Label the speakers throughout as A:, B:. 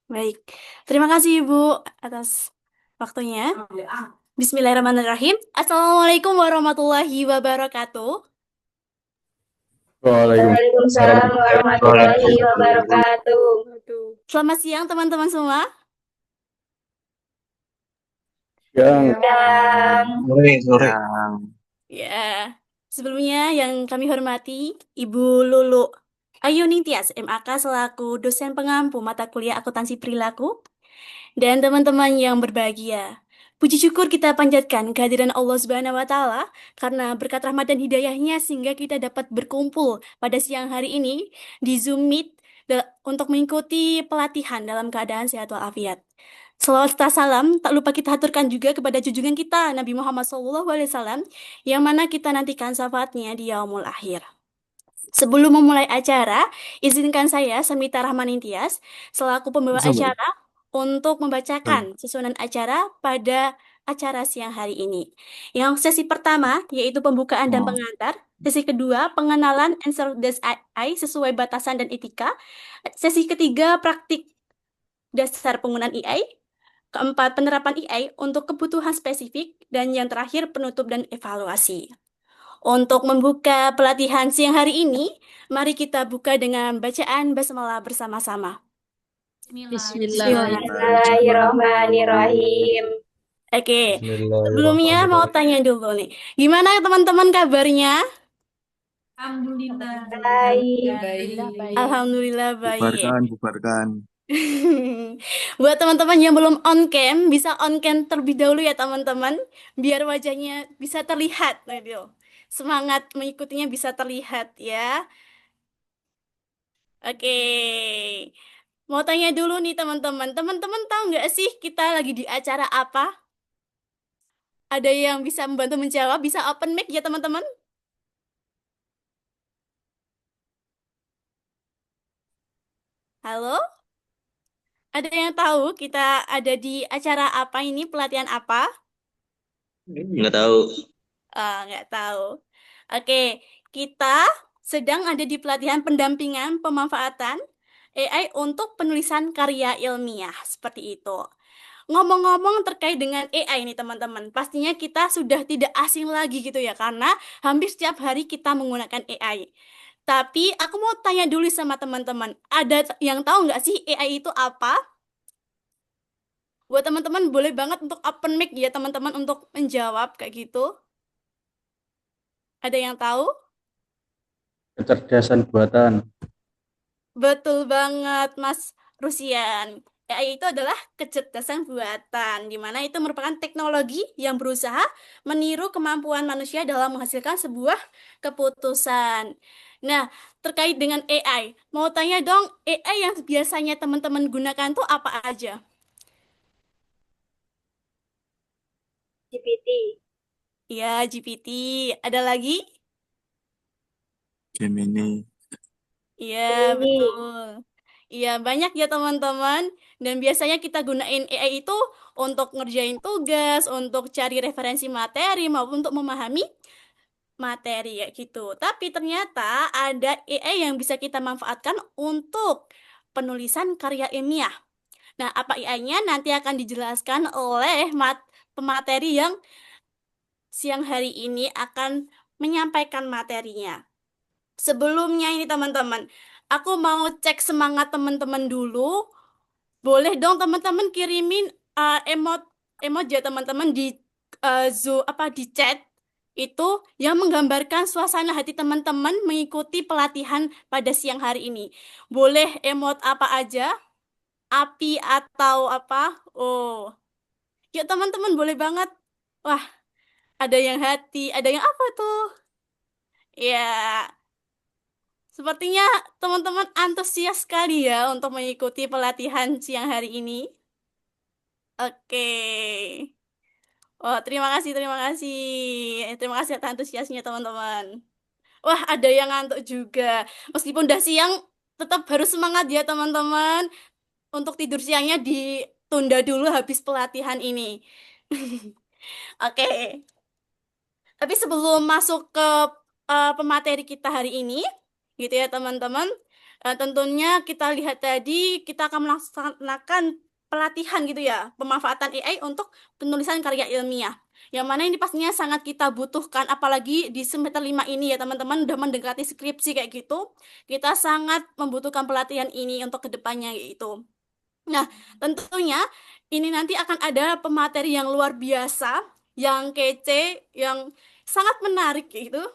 A: Baik. Terima kasih Ibu atas waktunya. Bismillahirrahmanirrahim. Assalamualaikum warahmatullahi wabarakatuh.
B: Waalaikumsalam
C: Waalaikumsalam
B: warahmatullahi
C: warahmatullahi
B: wabarakatuh.
C: wabarakatuh.
A: Selamat siang teman-teman semua.
B: Yang
C: Dan
B: sore.
A: Ya, sebelumnya yang kami hormati Ibu Lulu Ayu Ningtyas, MAK selaku dosen pengampu mata kuliah akuntansi perilaku, dan teman-teman yang berbahagia. Puji syukur kita panjatkan kehadiran Allah Subhanahu wa Ta'ala karena berkat rahmat dan hidayahnya sehingga kita dapat berkumpul pada siang hari ini di Zoom Meet untuk mengikuti pelatihan dalam keadaan sehat walafiat. Salawat serta salam tak lupa kita haturkan juga kepada junjungan kita Nabi Muhammad SAW yang mana kita nantikan syafaatnya di yaumul akhir. Sebelum memulai acara, izinkan saya, Semita Rahman Intias, selaku pembawa acara, untuk membacakan susunan acara pada acara siang hari ini. Yang sesi pertama, yaitu pembukaan dan pengantar. Sesi kedua, pengenalan answer desk AI sesuai batasan dan etika. Sesi ketiga, praktik dasar penggunaan AI. Keempat, penerapan AI untuk kebutuhan spesifik. Dan yang terakhir, penutup dan evaluasi. Untuk membuka pelatihan siang hari ini, mari kita buka dengan bacaan basmalah bersama-sama.
C: Bismillahirrahmanirrahim.
A: Oke, sebelumnya mau
B: Bismillahirrahmanirrahim.
A: tanya dulu nih, gimana teman-teman kabarnya?
C: Baik.
A: Alhamdulillah baik.
B: Bubarkan, bubarkan.
A: Buat teman-teman yang belum on cam, bisa on cam terlebih dahulu ya teman-teman, biar wajahnya bisa terlihat. Aduh. Semangat mengikutinya bisa terlihat ya. Oke. Mau tanya dulu nih teman-teman. Teman-teman tahu nggak sih kita lagi di acara apa? Ada yang bisa membantu menjawab? Bisa open mic ya teman-teman? Halo? Ada yang tahu kita ada di acara apa ini? Pelatihan apa?
D: Nggak tahu.
A: Nggak tahu. Oke, kita sedang ada di pelatihan pendampingan pemanfaatan AI untuk penulisan karya ilmiah. Seperti itu. Ngomong-ngomong terkait dengan AI nih teman-teman, pastinya kita sudah tidak asing lagi gitu ya, karena hampir setiap hari kita menggunakan AI. Tapi aku mau tanya dulu sama teman-teman, ada yang tahu nggak sih AI itu apa? Buat teman-teman boleh banget untuk open mic ya teman-teman untuk menjawab kayak gitu. Ada yang tahu?
B: Kecerdasan buatan.
A: Betul banget, Mas Rusian. AI itu adalah kecerdasan buatan, di mana itu merupakan teknologi yang berusaha meniru kemampuan manusia dalam menghasilkan sebuah keputusan. Nah, terkait dengan AI, mau tanya dong, AI yang biasanya teman-teman gunakan tuh apa aja?
C: GPT.
A: Ya, GPT. Ada lagi?
B: Gemini.
A: Iya,
C: Gemini.
A: betul. Iya, banyak ya teman-teman. Dan biasanya kita gunain AI itu untuk ngerjain tugas, untuk cari referensi materi, maupun untuk memahami materi ya gitu. Tapi ternyata ada AI yang bisa kita manfaatkan untuk penulisan karya ilmiah. Nah, apa AI-nya nanti akan dijelaskan oleh pemateri yang siang hari ini akan menyampaikan materinya. Sebelumnya ini teman-teman, aku mau cek semangat teman-teman dulu. Boleh dong teman-teman kirimin emot emot ya teman-teman di di chat itu yang menggambarkan suasana hati teman-teman mengikuti pelatihan pada siang hari ini. Boleh emot apa aja? Api atau apa? Oh, ya teman-teman boleh banget. Wah, ada yang hati, ada yang apa tuh? Ya, sepertinya teman-teman antusias sekali ya untuk mengikuti pelatihan siang hari ini. Oke. Oh, terima kasih, terima kasih. Terima kasih atas antusiasnya, teman-teman. Wah, ada yang ngantuk juga. Meskipun udah siang, tetap harus semangat ya, teman-teman. Untuk tidur siangnya ditunda dulu habis pelatihan ini. Oke. Tapi sebelum masuk ke pemateri kita hari ini, gitu ya, teman-teman. Tentunya kita lihat tadi, kita akan melaksanakan pelatihan gitu ya, pemanfaatan AI untuk penulisan karya ilmiah. Yang mana ini pastinya sangat kita butuhkan, apalagi di semester 5 ini ya teman-teman, udah mendekati skripsi kayak gitu, kita sangat membutuhkan pelatihan ini untuk kedepannya gitu. Nah, tentunya ini nanti akan ada pemateri yang luar biasa, yang kece, yang sangat menarik gitu.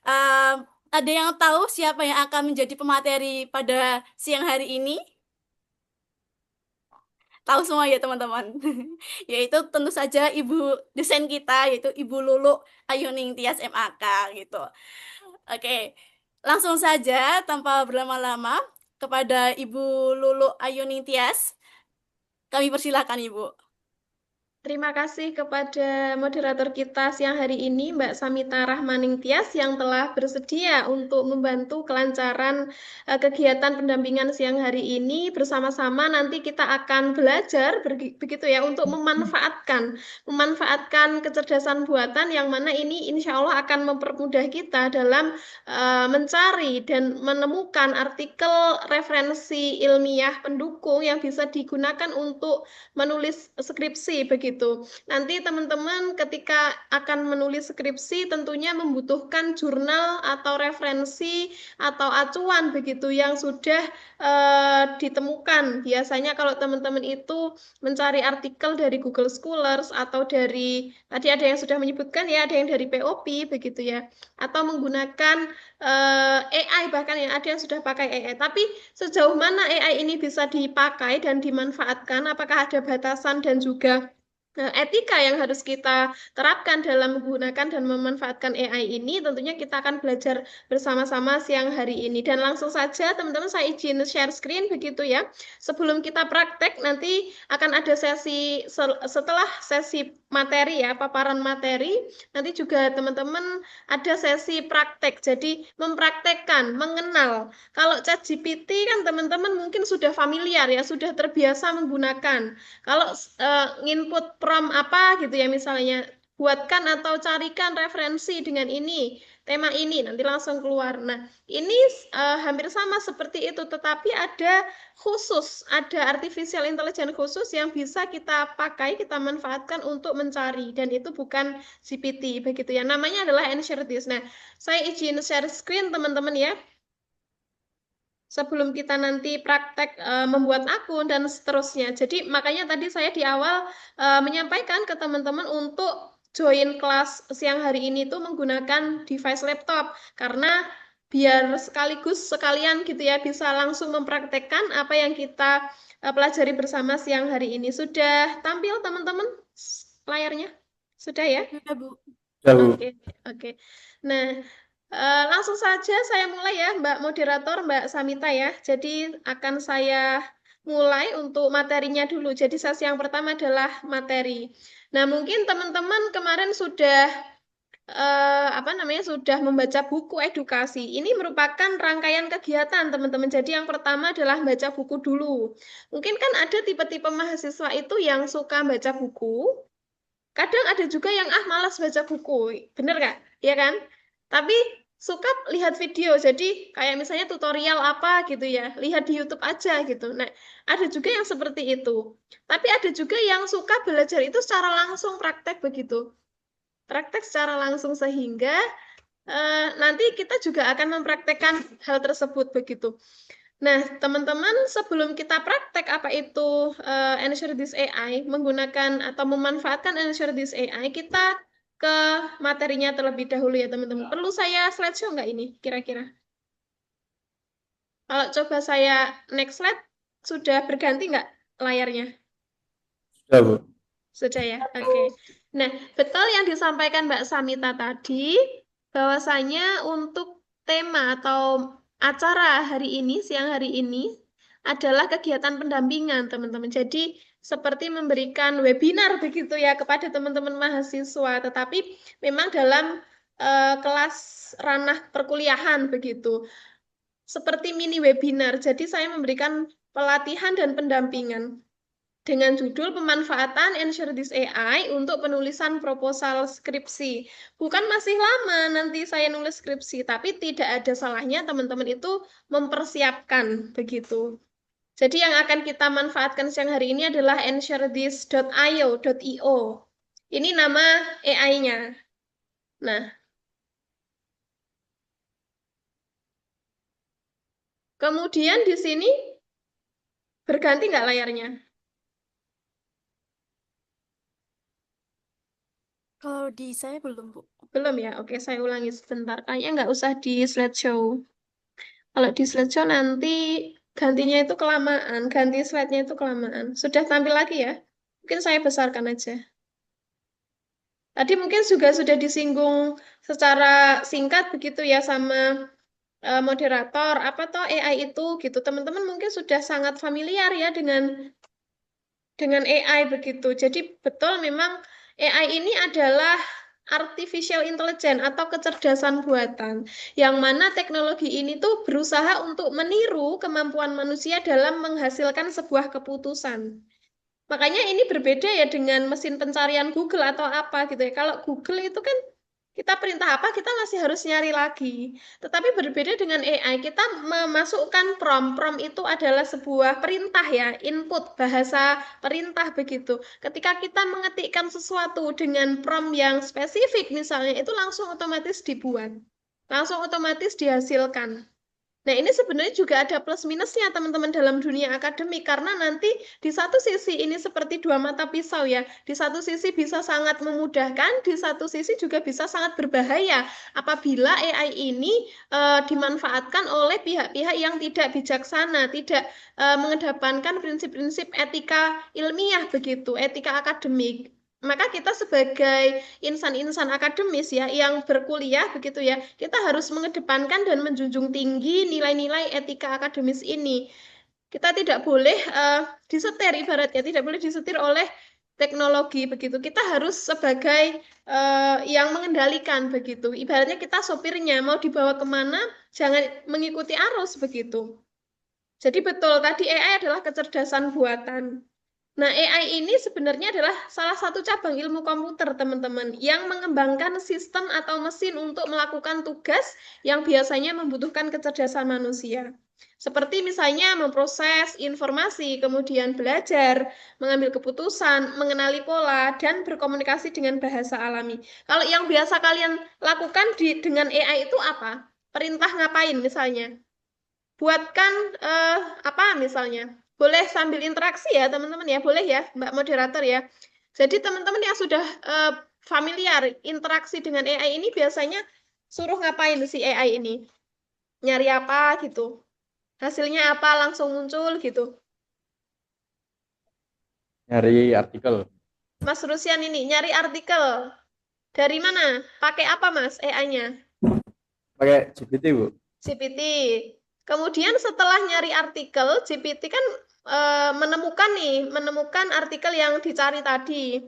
A: Eh, ada yang tahu siapa yang akan menjadi pemateri pada siang hari ini? Tahu semua ya teman-teman. Yaitu tentu saja ibu desain kita, yaitu Ibu Lulu Ayuning Tias MAK gitu. Oke, langsung saja tanpa berlama-lama kepada Ibu Lulu Ayuning Tias. Kami persilakan Ibu.
C: Terima kasih kepada moderator kita siang hari ini, Mbak Samita Rahmaning Tias, yang telah bersedia untuk membantu kelancaran kegiatan pendampingan siang hari ini. Bersama-sama nanti kita akan belajar, begitu ya, untuk memanfaatkan kecerdasan buatan yang mana ini insya Allah akan mempermudah kita dalam mencari dan menemukan artikel referensi ilmiah pendukung yang bisa digunakan untuk menulis skripsi begitu. Nanti teman-teman ketika akan menulis skripsi tentunya membutuhkan jurnal atau referensi atau acuan begitu yang sudah ditemukan. Biasanya kalau teman-teman itu mencari artikel dari Google Scholars atau dari tadi ada yang sudah menyebutkan ya, ada yang dari POP begitu ya, atau menggunakan AI bahkan yang ada yang sudah pakai AI. Tapi sejauh mana AI ini bisa dipakai dan dimanfaatkan? Apakah ada batasan dan juga etika yang harus kita terapkan dalam menggunakan dan memanfaatkan AI ini? Tentunya kita akan belajar bersama-sama siang hari ini. Dan langsung saja teman-teman saya izin share screen begitu ya. Sebelum kita praktek nanti akan ada sesi setelah sesi materi ya, paparan materi, nanti juga teman-teman ada sesi praktek. Jadi mempraktekkan, mengenal. Kalau ChatGPT kan teman-teman mungkin sudah familiar ya, sudah terbiasa menggunakan. Kalau nginput prompt apa gitu ya, misalnya buatkan atau carikan referensi dengan ini, tema ini, nanti langsung keluar. Nah, ini hampir sama seperti itu, tetapi ada khusus, ada artificial intelligence khusus yang bisa kita pakai, kita manfaatkan untuk mencari, dan itu bukan GPT, begitu ya. Namanya adalah Ensure-This. Nah, saya izin share screen teman-teman ya, sebelum kita nanti praktek membuat akun dan seterusnya. Jadi makanya tadi saya di awal menyampaikan ke teman-teman untuk join kelas siang hari ini tuh menggunakan device laptop, karena biar sekalian gitu ya, bisa langsung mempraktekkan apa yang kita pelajari bersama siang hari ini. Sudah tampil teman-teman layarnya? Sudah ya?
A: Ya, Bu.
C: Oke, oke. Nah, langsung saja saya mulai ya, Mbak Moderator, Mbak Samita ya. Jadi akan saya mulai untuk materinya dulu. Jadi sesi yang pertama adalah materi. Nah, mungkin teman-teman kemarin sudah sudah membaca buku edukasi. Ini merupakan rangkaian kegiatan, teman-teman. Jadi yang pertama adalah baca buku dulu. Mungkin kan ada tipe-tipe mahasiswa itu yang suka baca buku. Kadang ada juga yang malas baca buku, bener nggak? Iya kan? Tapi suka lihat video, jadi kayak misalnya tutorial apa gitu ya, lihat di YouTube aja gitu. Nah, ada juga yang seperti itu. Tapi ada juga yang suka belajar itu secara langsung, praktek begitu. Praktek secara langsung sehingga nanti kita juga akan mempraktekkan hal tersebut begitu. Nah, teman-teman, sebelum kita praktek apa itu Ensure This AI, menggunakan atau memanfaatkan Ensure This AI, kita ke materinya terlebih dahulu ya, teman-teman. Perlu saya slideshow nggak ini, kira-kira? Kalau coba saya next slide, sudah berganti nggak layarnya?
B: Sudah, Bu.
C: Sudah ya, oke. Nah, betul yang disampaikan Mbak Samita tadi, bahwasanya untuk tema atau acara hari ini, siang hari ini, adalah kegiatan pendampingan, teman-teman. Jadi, seperti memberikan webinar begitu ya kepada teman-teman mahasiswa, tetapi memang dalam kelas ranah perkuliahan begitu. Seperti mini webinar, jadi saya memberikan pelatihan dan pendampingan. dengan judul pemanfaatan Ensure This AI untuk penulisan proposal skripsi. Bukan masih lama nanti saya nulis skripsi, tapi tidak ada salahnya teman-teman itu mempersiapkan begitu. Jadi yang akan kita manfaatkan siang hari ini adalah ensurethis.io. Ini nama AI-nya. Nah, kemudian di sini berganti nggak layarnya?
A: Kalau di saya belum, Bu.
C: Belum ya? Oke, saya ulangi sebentar. Kayaknya nggak usah di slideshow. Kalau di slideshow nanti gantinya itu kelamaan. Ganti slide-nya itu kelamaan. Sudah tampil lagi ya? Mungkin saya besarkan aja. Tadi mungkin juga sudah disinggung secara singkat begitu ya sama moderator. Apa toh AI itu gitu. Teman-teman mungkin sudah sangat familiar ya dengan AI begitu. Jadi betul memang AI ini adalah artificial intelligence atau kecerdasan buatan, yang mana teknologi ini tuh berusaha untuk meniru kemampuan manusia dalam menghasilkan sebuah keputusan. Makanya ini berbeda ya dengan mesin pencarian Google atau apa gitu ya. Kalau Google itu kan kita perintah apa, kita masih harus nyari lagi. Tetapi berbeda dengan AI, kita memasukkan prompt. Prompt itu adalah sebuah perintah ya, input, bahasa perintah begitu. Ketika kita mengetikkan sesuatu dengan prompt yang spesifik misalnya, itu langsung otomatis dibuat. Langsung otomatis dihasilkan. Nah, ini sebenarnya juga ada plus minusnya teman-teman dalam dunia akademik, karena nanti di satu sisi ini seperti dua mata pisau ya. Di satu sisi bisa sangat memudahkan, di satu sisi juga bisa sangat berbahaya apabila AI ini dimanfaatkan oleh pihak-pihak yang tidak bijaksana, tidak mengedepankan prinsip-prinsip etika ilmiah begitu, etika akademik. Maka kita sebagai insan-insan akademis ya yang berkuliah begitu ya, kita harus mengedepankan dan menjunjung tinggi nilai-nilai etika akademis ini. Kita tidak boleh disetir ibaratnya, tidak boleh disetir oleh teknologi begitu. Kita harus sebagai yang mengendalikan begitu. Ibaratnya kita sopirnya, mau dibawa kemana, jangan mengikuti arus begitu. Jadi betul, tadi AI adalah kecerdasan buatan. Nah, AI ini sebenarnya adalah salah satu cabang ilmu komputer, teman-teman, yang mengembangkan sistem atau mesin untuk melakukan tugas yang biasanya membutuhkan kecerdasan manusia. Seperti misalnya memproses informasi, kemudian belajar, mengambil keputusan, mengenali pola, dan berkomunikasi dengan bahasa alami. Kalau yang biasa kalian lakukan dengan AI itu apa? Perintah ngapain misalnya? Buatkan apa misalnya? Boleh sambil interaksi ya teman-teman ya, boleh ya Mbak Moderator ya. Jadi teman-teman yang sudah familiar interaksi dengan AI ini biasanya suruh ngapain si AI ini? Nyari apa gitu? Hasilnya apa langsung muncul gitu.
B: Nyari artikel.
C: Mas Rusian ini nyari artikel. Dari mana? Pakai apa Mas AI-nya?
B: Pakai GPT, Bu.
C: GPT. Kemudian setelah nyari artikel, GPT kan menemukan artikel yang dicari tadi.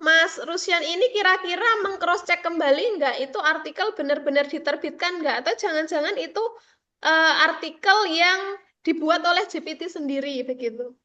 C: Mas Rusian ini kira-kira meng-cross-check kembali nggak itu artikel benar-benar diterbitkan nggak? Atau jangan-jangan itu artikel yang dibuat oleh GPT sendiri begitu?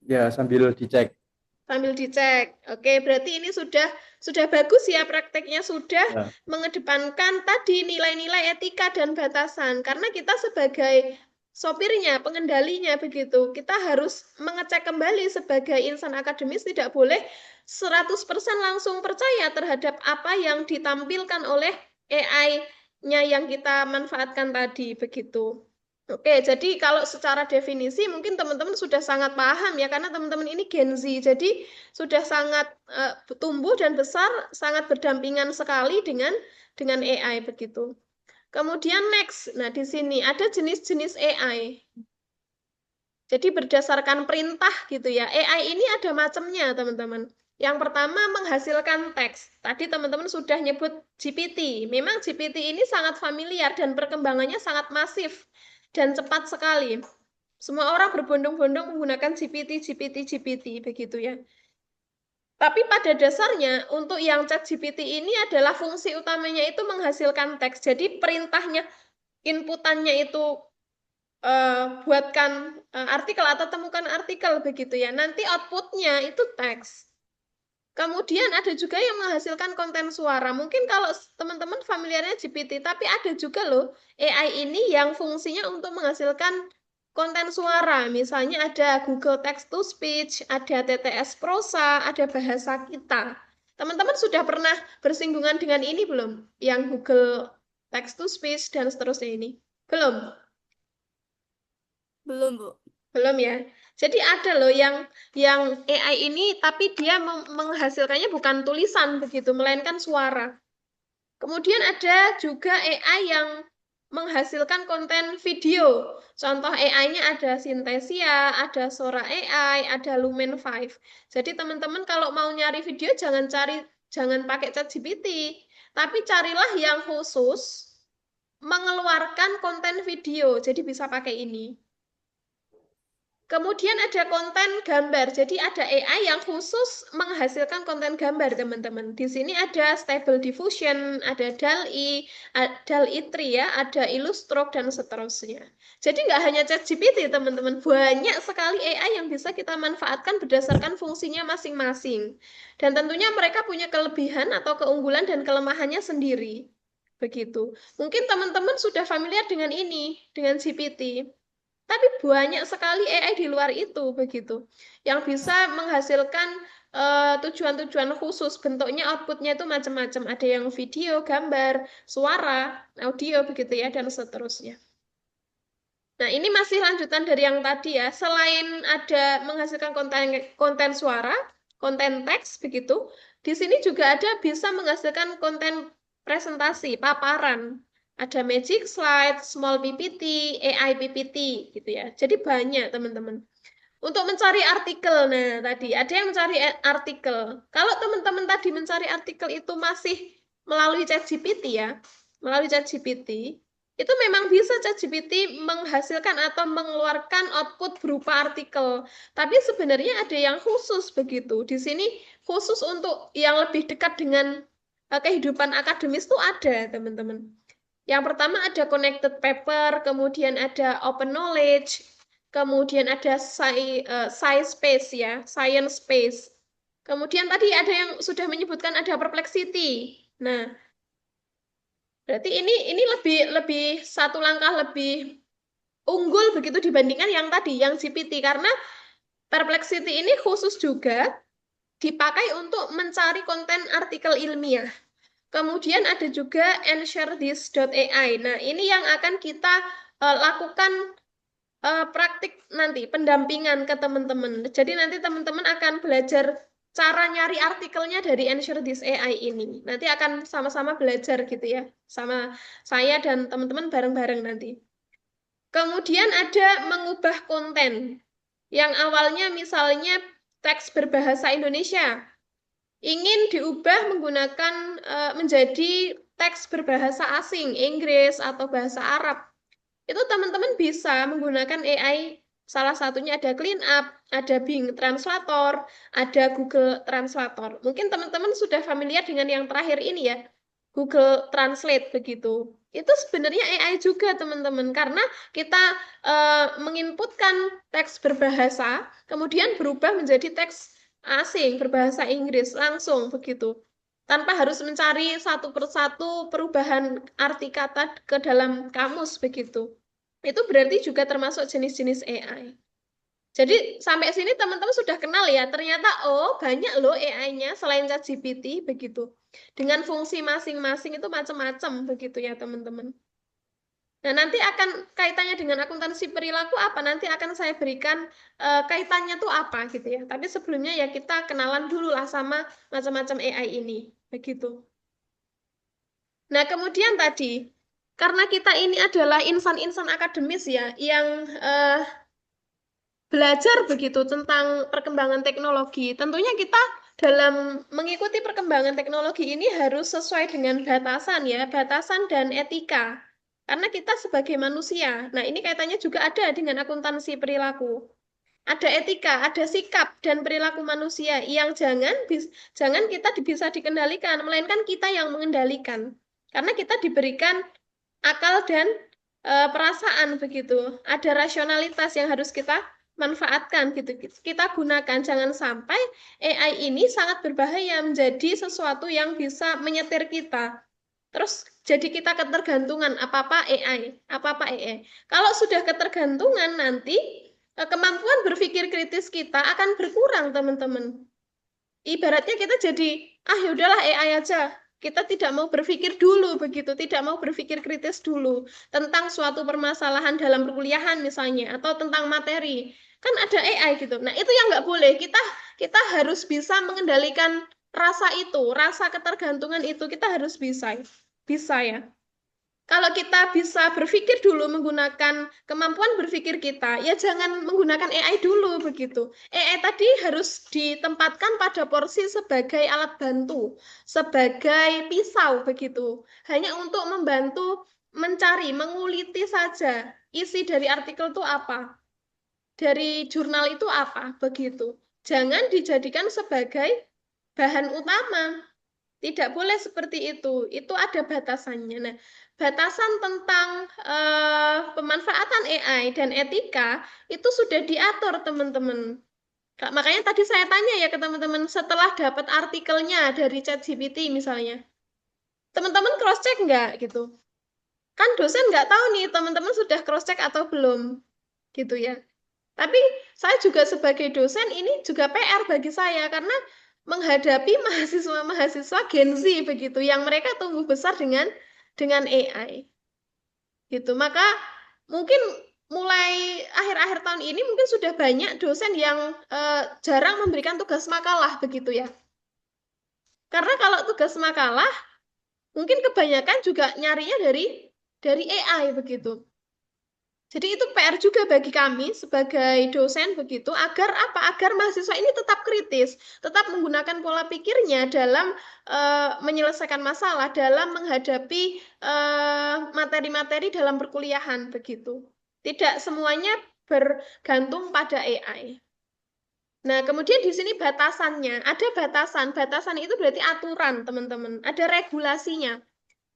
B: Ya, sambil dicek.
C: Sambil dicek. Oke, berarti ini sudah bagus ya prakteknya, sudah
B: Ya.
C: mengedepankan tadi nilai-nilai etika dan batasan. Karena kita sebagai sopirnya, pengendalinya begitu, kita harus mengecek kembali sebagai insan akademis, tidak boleh 100% langsung percaya terhadap apa yang ditampilkan oleh AI-nya yang kita manfaatkan tadi begitu. Oke, jadi kalau secara definisi mungkin teman-teman sudah sangat paham ya, karena teman-teman ini Gen Z, jadi sudah sangat tumbuh dan besar, sangat berdampingan sekali dengan AI begitu. Kemudian next, nah di sini ada jenis-jenis AI. Jadi berdasarkan perintah gitu ya, AI ini ada macamnya teman-teman. Yang pertama menghasilkan teks. Tadi teman-teman sudah nyebut GPT. Memang GPT ini sangat familiar dan perkembangannya sangat masif dan cepat sekali. Semua orang berbondong-bondong menggunakan GPT begitu ya. Tapi pada dasarnya untuk yang ChatGPT ini adalah fungsi utamanya itu menghasilkan teks. Jadi perintahnya, inputannya itu buatkan artikel atau temukan artikel begitu ya. Nanti outputnya itu teks. Kemudian ada juga yang menghasilkan konten suara. Mungkin kalau teman-teman familiarnya GPT, tapi ada juga loh AI ini yang fungsinya untuk menghasilkan konten suara. Misalnya ada Google Text to Speech, ada TTS Prosa, ada Bahasa Kita. Teman-teman sudah pernah bersinggungan dengan ini belum? Yang Google Text to Speech dan seterusnya ini? Belum?
A: Belum, Bu.
C: Belum ya. Jadi ada loh yang AI ini tapi dia menghasilkannya bukan tulisan begitu, melainkan suara. Kemudian ada juga AI yang menghasilkan konten video. Contoh AI-nya ada Synthesia, ada Sora AI, ada Lumen 5. Jadi teman-teman kalau mau nyari video jangan pakai ChatGPT, tapi carilah yang khusus mengeluarkan konten video. Jadi bisa pakai ini. Kemudian ada konten gambar. Jadi ada AI yang khusus menghasilkan konten gambar, teman-teman. Di sini ada Stable Diffusion, ada DALL-E, DALL-E 3 ya, ada Illustrator dan seterusnya. Jadi nggak hanya ChatGPT, teman-teman. Banyak sekali AI yang bisa kita manfaatkan berdasarkan fungsinya masing-masing. Dan tentunya mereka punya kelebihan atau keunggulan dan kelemahannya sendiri. Begitu. Mungkin teman-teman sudah familiar dengan ini, dengan GPT. Tapi banyak sekali AI di luar itu begitu, yang bisa menghasilkan tujuan-tujuan khusus, bentuknya outputnya itu macam-macam. Ada yang video, gambar, suara, audio begitu ya, dan seterusnya. Nah, ini masih lanjutan dari yang tadi ya. Selain ada menghasilkan konten suara, konten teks begitu, di sini juga ada bisa menghasilkan konten presentasi, paparan. Ada Magic Slide, Small PPT, AI PPT gitu ya. Jadi banyak teman-teman. Untuk mencari artikel, nah tadi ada yang mencari artikel. Kalau teman-teman tadi mencari artikel itu masih melalui ChatGPT ya, melalui ChatGPT, itu memang bisa ChatGPT menghasilkan atau mengeluarkan output berupa artikel. Tapi sebenarnya ada yang khusus begitu. Di sini khusus untuk yang lebih dekat dengan kehidupan akademis itu ada, teman-teman. Yang pertama ada connected paper, kemudian ada open knowledge, kemudian ada science space ya, science space. Kemudian tadi ada yang sudah menyebutkan ada perplexity. Nah, berarti ini lebih satu langkah lebih unggul begitu dibandingkan yang tadi, yang GPT, karena perplexity ini khusus juga dipakai untuk mencari konten artikel ilmiah. Kemudian ada juga AnswerThis.ai. Nah, ini yang akan kita lakukan praktik nanti, pendampingan ke teman-teman. Jadi nanti teman-teman akan belajar cara nyari artikelnya dari AnswerThis.ai ini. Nanti akan sama-sama belajar gitu ya, sama saya dan teman-teman bareng-bareng nanti. Kemudian ada mengubah konten. Yang awalnya misalnya teks berbahasa Indonesia, ingin diubah menggunakan menjadi teks berbahasa asing, Inggris atau bahasa Arab. Itu teman-teman bisa menggunakan AI. Salah satunya ada CleanUp, ada Bing Translator, ada Google Translator. Mungkin teman-teman sudah familiar dengan yang terakhir ini ya, Google Translate begitu. Itu sebenarnya AI juga teman-teman, karena kita menginputkan teks berbahasa, kemudian berubah menjadi teks asing berbahasa Inggris langsung begitu, tanpa harus mencari satu persatu perubahan arti kata ke dalam kamus begitu. Itu berarti juga termasuk jenis-jenis AI. Jadi sampai sini teman-teman sudah kenal ya, ternyata oh banyak loh AI-nya selain ChatGPT begitu. Dengan fungsi masing-masing itu macam-macam begitu ya teman-teman. Nah, nanti akan kaitannya dengan akuntansi perilaku apa? Nanti akan saya berikan kaitannya tuh apa gitu ya. Tapi sebelumnya ya kita kenalan dulu lah sama macam-macam AI ini. Begitu. Nah, kemudian tadi, karena kita ini adalah insan-insan akademis ya, yang belajar begitu tentang perkembangan teknologi. Tentunya kita dalam mengikuti perkembangan teknologi ini harus sesuai dengan batasan ya, batasan dan etika. Karena kita sebagai manusia. Nah, ini kaitannya juga ada dengan akuntansi perilaku. Ada etika, ada sikap dan perilaku manusia yang jangan kita bisa dikendalikan, melainkan kita yang mengendalikan. Karena kita diberikan akal dan perasaan begitu. Ada rasionalitas yang harus kita manfaatkan gitu. Kita gunakan, jangan sampai AI ini sangat berbahaya menjadi sesuatu yang bisa menyetir kita. Terus jadi kita ketergantungan apa-apa AI, apa-apa AI. Kalau sudah ketergantungan nanti kemampuan berpikir kritis kita akan berkurang, teman-teman. Ibaratnya kita jadi ya udahlah AI aja. Kita tidak mau berpikir dulu begitu, tidak mau berpikir kritis dulu tentang suatu permasalahan dalam perkuliahan misalnya atau tentang materi. Kan ada AI gitu. Nah, itu yang nggak boleh. Kita harus bisa mengendalikan rasa itu, rasa ketergantungan itu kita harus bisa. Bisa ya. Kalau kita bisa berpikir dulu menggunakan kemampuan berpikir kita, ya jangan menggunakan AI dulu begitu. AI tadi harus ditempatkan pada porsi sebagai alat bantu, sebagai pisau begitu. Hanya untuk membantu mencari, menguliti saja isi dari artikel itu apa, dari jurnal itu apa, begitu. Jangan dijadikan sebagai bahan utama. Tidak boleh seperti itu. Itu ada batasannya. Nah, batasan tentang pemanfaatan AI dan etika itu sudah diatur, teman-teman. Makanya tadi saya tanya ya ke teman-teman, setelah dapat artikelnya dari ChatGPT misalnya, teman-teman cross-check nggak gitu? Kan dosen nggak tahu nih, teman-teman sudah cross-check atau belum, gitu ya. Tapi saya juga sebagai dosen ini juga PR bagi saya karena menghadapi mahasiswa-mahasiswa Gen Z begitu yang mereka tumbuh besar dengan AI. Gitu. Maka mungkin mulai akhir-akhir tahun ini mungkin sudah banyak dosen yang jarang memberikan tugas makalah begitu ya. Karena kalau tugas makalah mungkin kebanyakan juga nyarinya dari AI begitu. Jadi itu PR juga bagi kami sebagai dosen begitu, agar apa? Agar mahasiswa ini tetap kritis, tetap menggunakan pola pikirnya dalam menyelesaikan masalah, dalam menghadapi materi-materi dalam perkuliahan begitu. Tidak semuanya bergantung pada AI. Nah, kemudian di sini batasannya, ada batasan. Batasan itu berarti aturan, teman-teman. Ada regulasinya.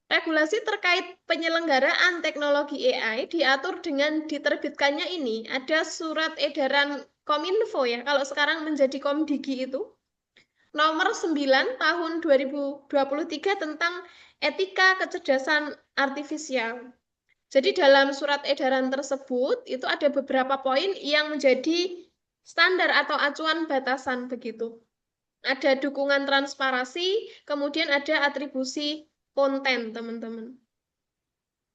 C: Regulasi terkait penyelenggaraan teknologi AI diatur dengan diterbitkannya ini. Ada surat edaran Kominfo ya, kalau sekarang menjadi Komdigi itu. Nomor 9 tahun 2023 tentang etika kecerdasan artifisial. Jadi dalam surat edaran tersebut itu ada beberapa poin yang menjadi standar atau acuan batasan begitu. Ada dukungan transparansi, kemudian ada atribusi konten, teman-teman.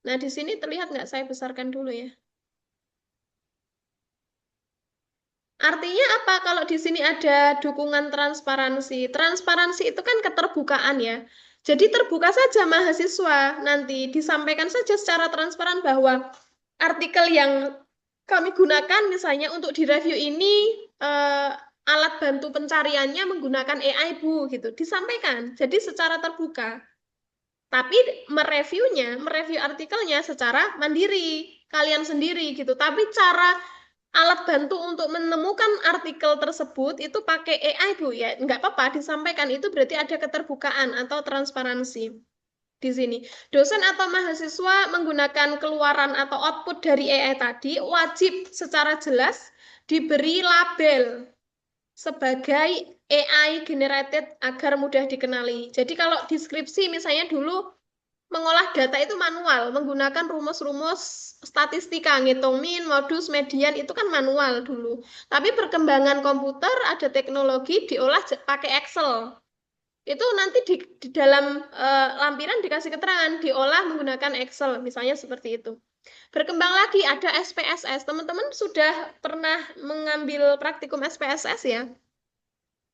C: Nah, di sini terlihat nggak? Saya besarkan dulu ya. Artinya apa kalau di sini ada dukungan transparansi? Transparansi itu kan keterbukaan ya. Jadi terbuka saja mahasiswa, nanti disampaikan saja secara transparan bahwa artikel yang kami gunakan misalnya untuk direview ini alat bantu pencariannya menggunakan AI Bu gitu. Disampaikan. Jadi secara terbuka. Tapi mereview artikelnya secara mandiri, kalian sendiri gitu. Tapi cara alat bantu untuk menemukan artikel tersebut itu pakai AI, Bu, ya. Nggak apa-apa, disampaikan. Itu berarti ada keterbukaan atau transparansi di sini. Dosen atau mahasiswa menggunakan keluaran atau output dari AI tadi wajib secara jelas diberi label sebagai AI generated agar mudah dikenali. Jadi kalau deskripsi misalnya dulu mengolah data itu manual, menggunakan rumus-rumus statistika, ngitung min, modus, median, itu kan manual dulu. Tapi perkembangan komputer, ada teknologi, diolah pakai Excel. Itu nanti di dalam lampiran dikasih keterangan, diolah menggunakan Excel, misalnya seperti itu. Berkembang lagi, ada SPSS. Teman-teman sudah pernah mengambil praktikum SPSS ya?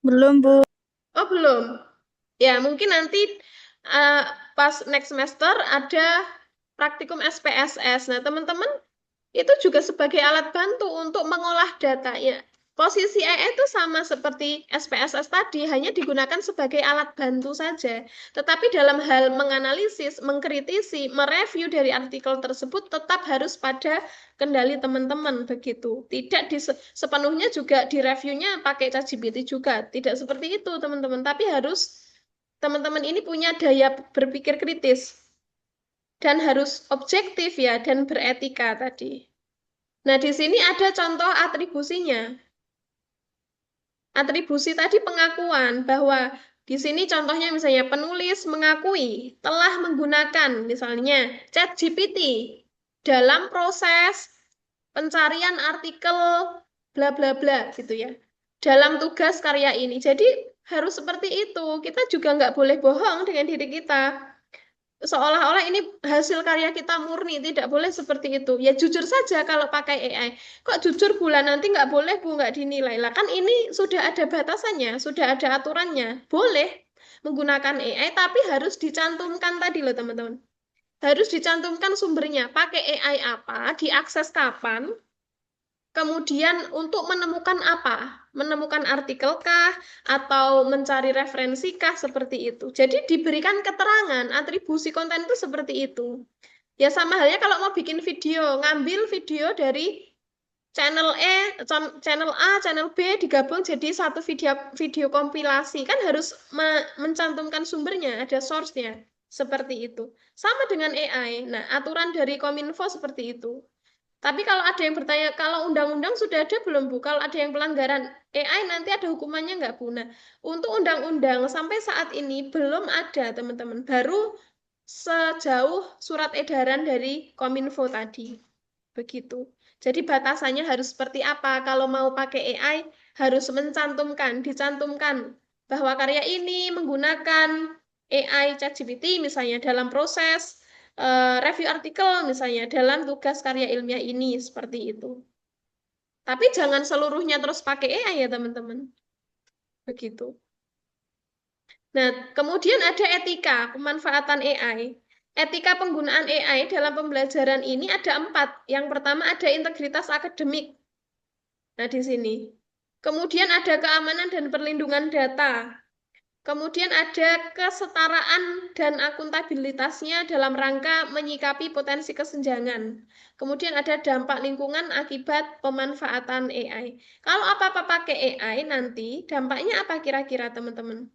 A: Belum, Bu.
C: Oh, belum. Ya, mungkin nanti pas next semester ada praktikum SPSS. Nah, teman-teman itu juga sebagai alat bantu untuk mengolah data ya. Posisi AI itu sama seperti SPSS tadi, hanya digunakan sebagai alat bantu saja. Tetapi dalam hal menganalisis, mengkritisi, mereview dari artikel tersebut tetap harus pada kendali teman-teman begitu. Tidak sepenuhnya juga direviewnya pakai ChatGPT juga. Tidak seperti itu, teman-teman. Tapi harus teman-teman ini punya daya berpikir kritis. dan harus objektif ya dan beretika tadi. Nah, di sini ada contoh atribusinya. Atribusi tadi pengakuan bahwa di sini contohnya misalnya penulis mengakui telah menggunakan misalnya ChatGPT dalam proses pencarian artikel bla bla bla gitu ya. Dalam tugas karya ini. Jadi harus seperti itu. Kita juga nggak boleh bohong dengan diri kita. Seolah-olah ini hasil karya kita murni, tidak boleh seperti itu. Ya jujur saja kalau pakai AI. Kok jujur bulan nanti nggak boleh Bu, nggak dinilai. Lah kan ini sudah ada batasannya, sudah ada aturannya. Boleh menggunakan AI, tapi harus dicantumkan tadi loh teman-teman. Harus dicantumkan sumbernya. Pakai AI apa, diakses kapan, kemudian untuk menemukan apa? Menemukan artikel kah? Atau mencari referensi kah? Seperti itu. Jadi diberikan keterangan, atribusi konten itu seperti itu. Ya sama halnya kalau mau bikin video, ngambil video dari channel channel A, channel B digabung jadi satu video video kompilasi. Kan harus mencantumkan sumbernya, ada source-nya. Seperti itu. Sama dengan AI. Nah, aturan dari Kominfo seperti itu. Tapi kalau ada yang bertanya, kalau undang-undang sudah ada belum Bu? Kalau ada yang pelanggaran AI nanti ada hukumannya nggak Bu? Nah, untuk undang-undang sampai saat ini belum ada teman-teman. Baru sejauh surat edaran dari Kominfo tadi. Begitu. Jadi batasannya harus seperti apa? Kalau mau pakai AI harus dicantumkan bahwa karya ini menggunakan AI ChatGPT misalnya dalam proses review artikel misalnya dalam tugas karya ilmiah ini seperti itu. Tapi jangan seluruhnya terus pakai AI ya teman-teman. Begitu. Nah, kemudian ada etika pemanfaatan AI. Etika penggunaan AI dalam pembelajaran ini ada 4. Yang pertama ada integritas akademik. Nah, di sini. Kemudian ada keamanan dan perlindungan data. Kemudian ada kesetaraan dan akuntabilitasnya dalam rangka menyikapi potensi kesenjangan. Kemudian ada dampak lingkungan akibat pemanfaatan AI. Kalau apa-apa pakai AI nanti dampaknya apa kira-kira teman-teman?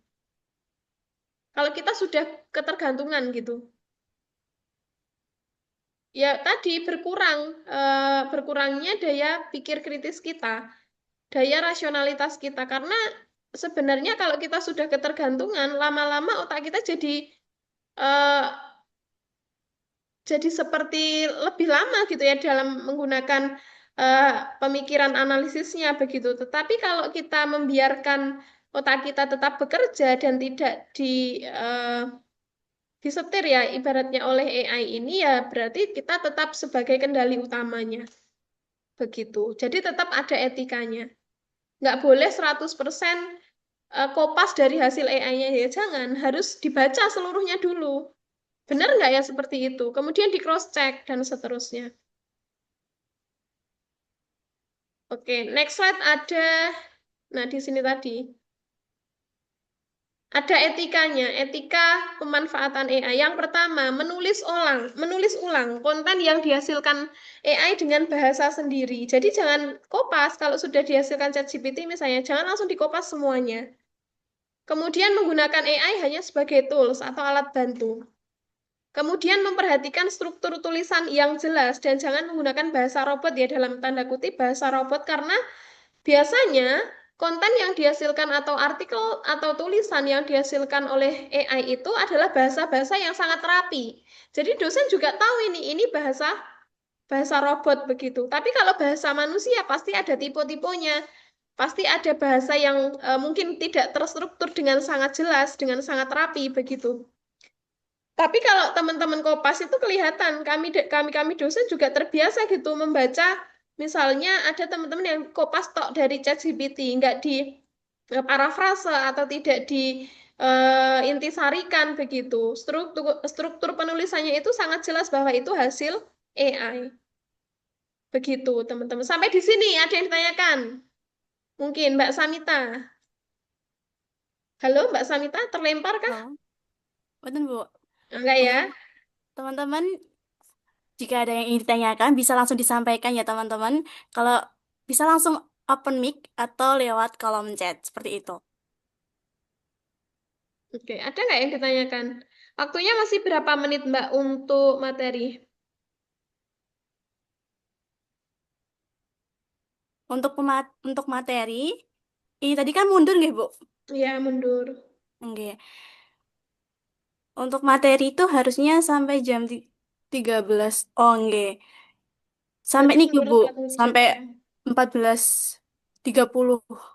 C: Kalau kita sudah ketergantungan gitu. Ya tadi berkurangnya daya pikir kritis kita, daya rasionalitas kita. Karena sebenarnya kalau kita sudah ketergantungan, lama-lama otak kita eh, jadi seperti lebih lama gitu ya dalam menggunakan pemikiran analisisnya begitu. Tetapi kalau kita membiarkan otak kita tetap bekerja dan tidak disetir ya ibaratnya oleh AI ini ya berarti kita tetap sebagai kendali utamanya. Begitu. Jadi tetap ada etikanya. Nggak boleh 100% kopas dari hasil AI-nya ya jangan, harus dibaca seluruhnya dulu. Benar nggak ya seperti itu? Kemudian di cross check dan seterusnya. Oke, next slide ada, nah di sini tadi ada etikanya, etika pemanfaatan AI. Yang pertama, menulis ulang konten yang dihasilkan AI dengan bahasa sendiri. Jadi jangan kopas kalau sudah dihasilkan ChatGPT misalnya, jangan langsung dikopas semuanya. Kemudian menggunakan AI hanya sebagai tools atau alat bantu. Kemudian memperhatikan struktur tulisan yang jelas dan jangan menggunakan bahasa robot ya dalam tanda kutip bahasa robot karena biasanya konten yang dihasilkan atau artikel atau tulisan yang dihasilkan oleh AI itu adalah bahasa-bahasa yang sangat rapi. Jadi dosen juga tahu ini bahasa bahasa robot begitu. Tapi kalau bahasa manusia pasti ada tipe-tipenya. Pasti ada bahasa yang mungkin tidak terstruktur dengan sangat jelas, dengan sangat rapi begitu. Tapi kalau teman-teman Kopas itu kelihatan kami dosen juga terbiasa gitu membaca misalnya ada teman-teman yang Kopas tok dari ChatGPT nggak di parafrase atau tidak di intisarikan begitu. Struktur penulisannya itu sangat jelas bahwa itu hasil AI. Begitu teman-teman. Sampai di sini ada yang ditanyakan. Mungkin Mbak Samita. Halo Mbak Samita, terlempar kah?
A: Oh, betul Bu.
C: Enggak ya?
A: Teman-teman, jika ada yang ingin ditanyakan, bisa langsung disampaikan ya teman-teman. Kalau bisa langsung open mic atau lewat kolom chat, seperti itu.
C: Oke, ada nggak yang ditanyakan? Waktunya masih berapa menit, Mbak, untuk materi?
A: Untuk materi, ini tadi kan mundur nggih, Bu?
C: Ya, mundur.
A: Nggih. Untuk materi itu harusnya sampai jam 13. Oh, nggih. Sampai
C: Berarti
A: nih,
C: mundur
A: Bu.
C: 4 menit
A: Sampai
C: saja.
A: 14.30.